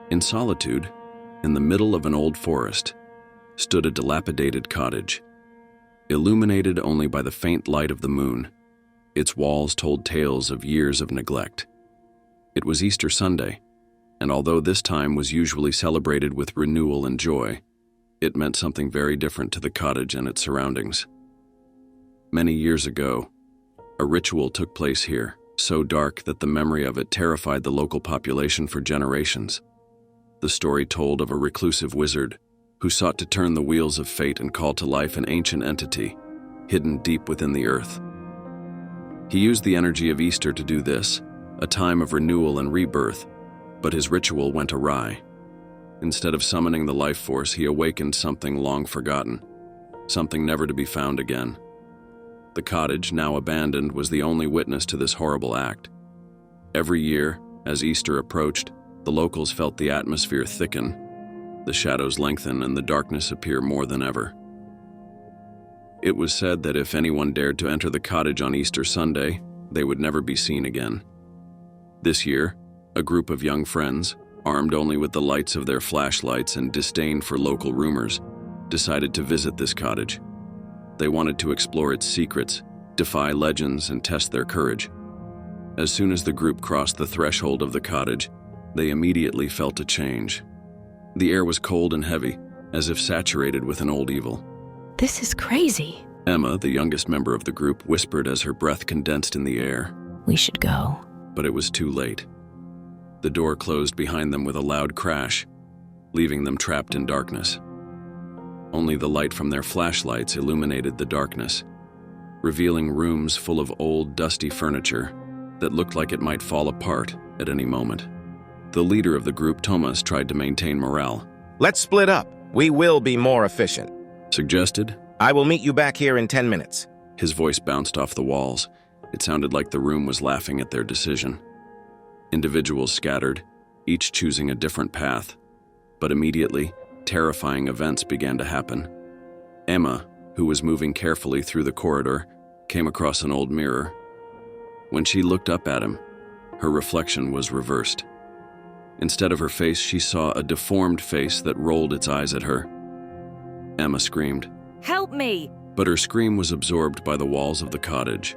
In solitude, in the middle of an old forest, stood a dilapidated cottage. Illuminated only by the faint light of the moon, its walls told tales of years of neglect. It was Easter Sunday, and although this time was usually celebrated with renewal and joy, it meant something very different to the cottage and its surroundings. Many years ago, a ritual took place here, so dark that the memory of it terrified the local population for generations. The story told of a reclusive wizard who sought to turn the wheels of fate and call to life an ancient entity hidden deep within the earth. He used the energy of Easter to do this, a time of renewal and rebirth, but his ritual went awry. Instead of summoning the life force, he awakened something long forgotten, something never to be found again. The cottage, now abandoned, was the only witness to this horrible act. Every year, as Easter approached, the locals felt the atmosphere thicken, the shadows lengthen, and the darkness appear more than ever. It was said that if anyone dared to enter the cottage on Easter Sunday, they would never be seen again. This year, a group of young friends, armed only with the lights of their flashlights and disdain for local rumors, decided to visit this cottage. They wanted to explore its secrets, defy legends, and test their courage. As soon as the group crossed the threshold of the cottage, they immediately felt a change. The air was cold and heavy, as if saturated with an old evil. This is crazy. Emma, the youngest member of the group, whispered as her breath condensed in the air. We should go. But it was too late. The door closed behind them with a loud crash, leaving them trapped in darkness. Only the light from their flashlights illuminated the darkness, revealing rooms full of old, dusty furniture that looked like it might fall apart at any moment. The leader of the group, Thomas, tried to maintain morale. Let's split up. We will be more efficient. Suggested. I will meet you back here in 10 minutes. His voice bounced off the walls. It sounded like the room was laughing at their decision. Individuals scattered, each choosing a different path. But immediately, terrifying events began to happen. Emma, who was moving carefully through the corridor, came across an old mirror. When she looked up at him, her reflection was reversed. Instead of her face, she saw a deformed face that rolled its eyes at her. Emma screamed. Help me! But her scream was absorbed by the walls of the cottage.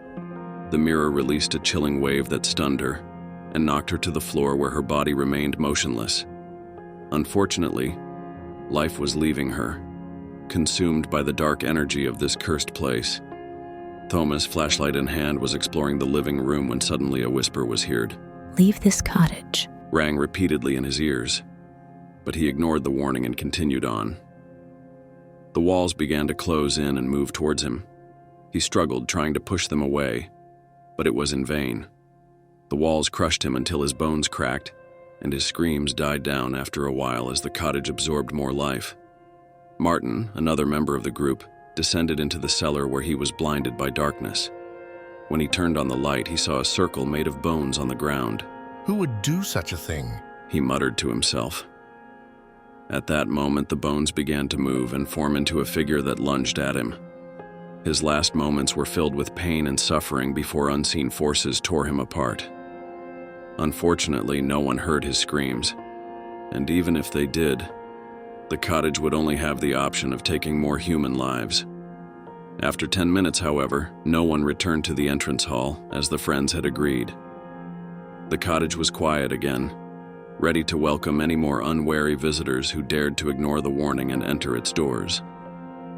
The mirror released a chilling wave that stunned her and knocked her to the floor where her body remained motionless. Unfortunately, life was leaving her, consumed by the dark energy of this cursed place. Thomas, flashlight in hand, was exploring the living room when suddenly a whisper was heard. Leave this cottage. Rang repeatedly in his ears, but he ignored the warning and continued on. The walls began to close in and move towards him. He struggled, trying to push them away, but it was in vain. The walls crushed him until his bones cracked, and his screams died down after a while as the cottage absorbed more life. Martin, another member of the group, descended into the cellar where he was blinded by darkness. When he turned on the light, he saw a circle made of bones on the ground. Who would do such a thing? He muttered to himself. At that moment, the bones began to move and form into a figure that lunged at him. His last moments were filled with pain and suffering before unseen forces tore him apart. Unfortunately, no one heard his screams, and even if they did, the cottage would only have the option of taking more human lives. After 10 minutes, however, no one returned to the entrance hall, as the friends had agreed. The cottage was quiet again, ready to welcome any more unwary visitors who dared to ignore the warning and enter its doors.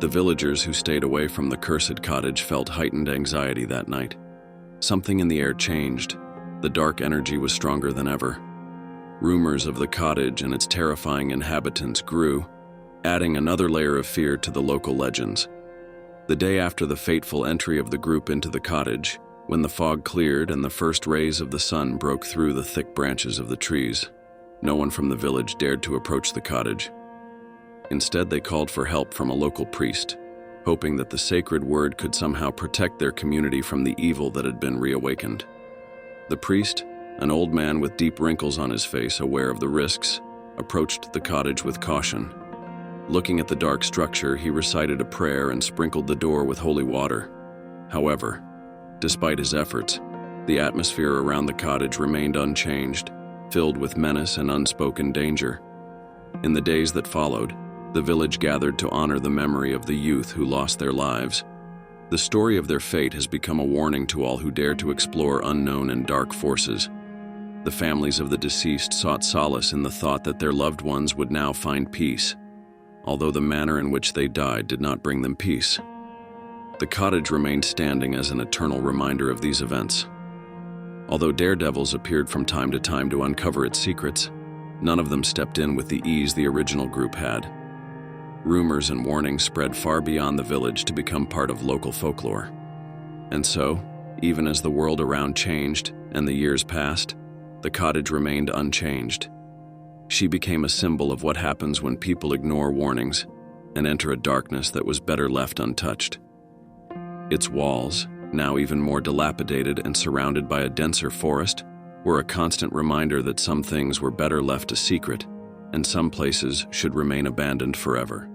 The villagers who stayed away from the cursed cottage felt heightened anxiety that night. Something in the air changed. The dark energy was stronger than ever. Rumors of the cottage and its terrifying inhabitants grew, adding another layer of fear to the local legends. The day after the fateful entry of the group into the cottage, when the fog cleared and the first rays of the sun broke through the thick branches of the trees, no one from the village dared to approach the cottage. Instead, they called for help from a local priest, hoping that the sacred word could somehow protect their community from the evil that had been reawakened. The priest, an old man with deep wrinkles on his face, aware of the risks, approached the cottage with caution. Looking at the dark structure, he recited a prayer and sprinkled the door with holy water. However, despite his efforts, the atmosphere around the cottage remained unchanged, filled with menace and unspoken danger. In the days that followed, the village gathered to honor the memory of the youth who lost their lives. The story of their fate has become a warning to all who dare to explore unknown and dark forces. The families of the deceased sought solace in the thought that their loved ones would now find peace, although the manner in which they died did not bring them peace. The cottage remained standing as an eternal reminder of these events. Although daredevils appeared from time to time to uncover its secrets, none of them stepped in with the ease the original group had. Rumors and warnings spread far beyond the village to become part of local folklore. And so, even as the world around changed and the years passed, the cottage remained unchanged. She became a symbol of what happens when people ignore warnings and enter a darkness that was better left untouched. Its walls, now even more dilapidated and surrounded by a denser forest, were a constant reminder that some things were better left a secret and some places should remain abandoned forever.